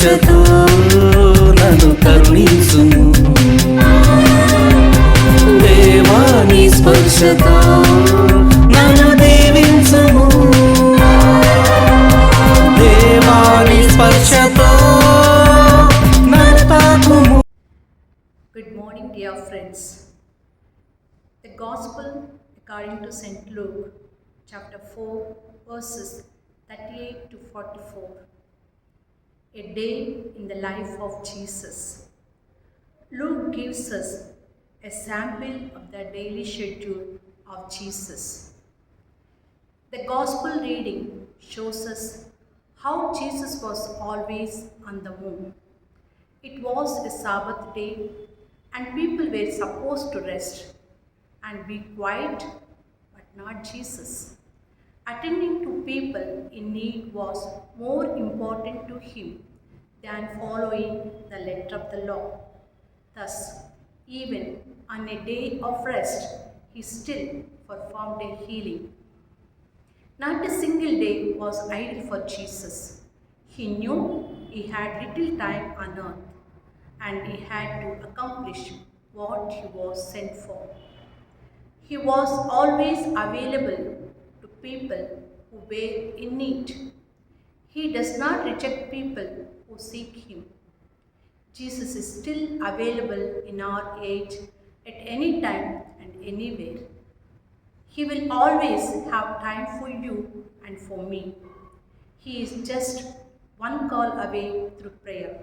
స్పర్శతో నన్ను కరుణించుము దేవా నీ స్పర్శతో నన్ను దీవించుము దేవా నీ స్పర్శతో నన్ను తాకుము. Good morning, dear friends. The Gospel according to St. Luke, chapter 4, verses 38 to 44. A day in the life of Jesus. Luke gives us a sample of the daily schedule of Jesus. The Gospel reading shows us how Jesus was always on the move. It was a Sabbath day and people were supposed to rest and be quiet, but not Jesus. Attending to people in need was more important to him than following the letter of the law. Thus, even on a day of rest, he still performed a healing. Not a single day was idle for Jesus. He knew he had little time on earth and he had to accomplish what he was sent for. He was always available to people who were in need. He does not reject people who seek him. Jesus is still available in our age at any time and anywhere. He will always have time for you and for me. He is just one call away through prayer.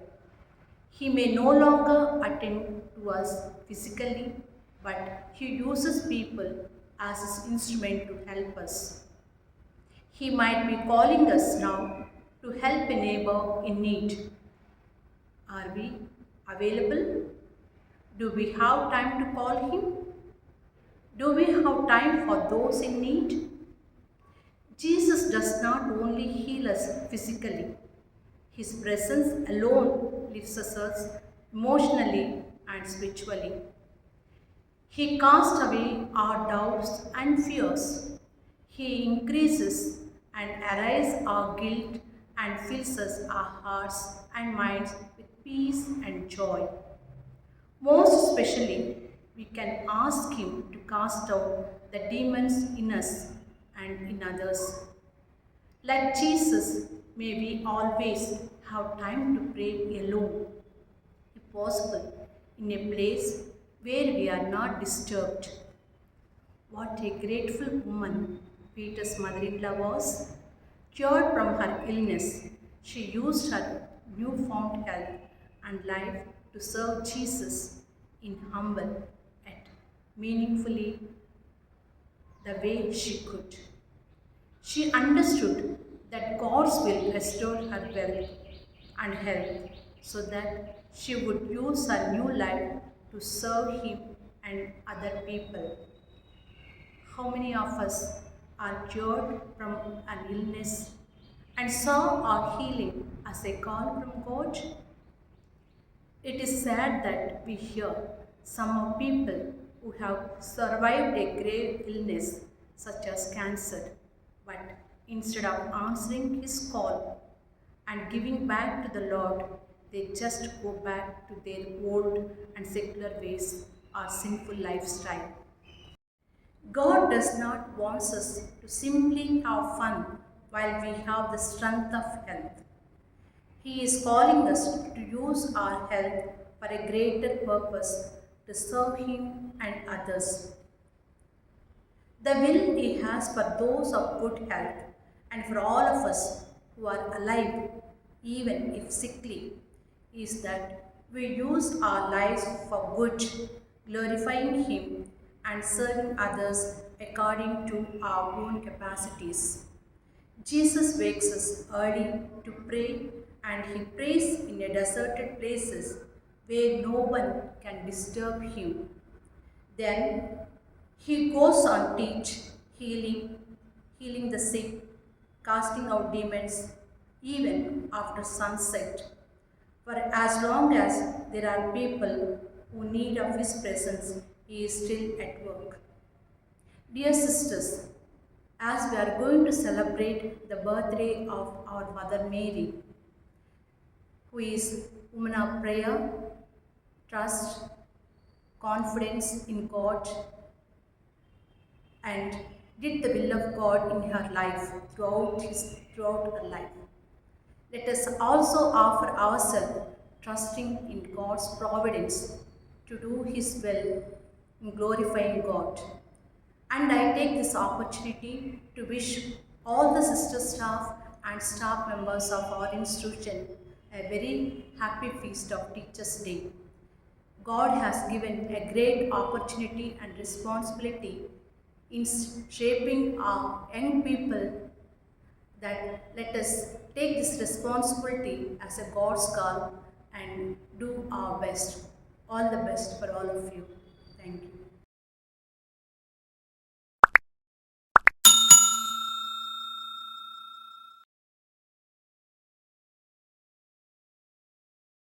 He may no longer attend to us physically, but he uses people as his instrument to help us. He might be calling us now to help a neighbor in need. Are we available? Do we have time to call him? Do we have time for those in need? Jesus does not only heal us physically. His presence alone lifts us emotionally and spiritually. He casts away our doubts and fears. He increases and erases our guilt and fills us our hearts and minds with peace and joy. Most especially, we can ask him to cast out the demons in us and in others. Like Jesus, may we always have time to pray alone, if possible, in a place where we are not disturbed. What a grateful woman Peter's mother-in-law was. Cured from her illness, she used her newfound health and life to serve Jesus in humble and meaningfully the way she could. She understood that God's will restore her wealth and health so that she would use her new life to serve him and other people. How many of us are cured from an illness and saw our healing as a call from God? It is sad that we hear some of people who have survived a grave illness such as cancer, but instead of answering his call and giving back to the Lord, they just go back to their old and secular ways or sinful lifestyle. God does not want us to simply have fun while we have the strength of health. He is calling us to use our health for a greater purpose to serve him and others. The will he has for those of good health and for all of us who are alive, even if sickly, is that we use our lives for good, glorifying him and serving others according to our own capacities. Jesus wakes us early to pray and he prays in a deserted places where no one can disturb him. Then he goes on teach, healing the sick, casting out demons, even after sunset. For as long as there are people who need of his presence, he is still at work. Dear sisters, as we are going to celebrate the birthday of our Mother Mary, who is woman of prayer, trust, confidence in God, and did the will of God in her life throughout her life. Let us also offer ourselves, trusting in God's providence to do His will in glorifying God. And I take this opportunity to wish all the sister staff and staff members of our institution a very happy feast of Teachers' Day. God has given a great opportunity and responsibility in shaping our young people, that let us take this responsibility as a God's call and do our best. All the best for all of you. Thank you.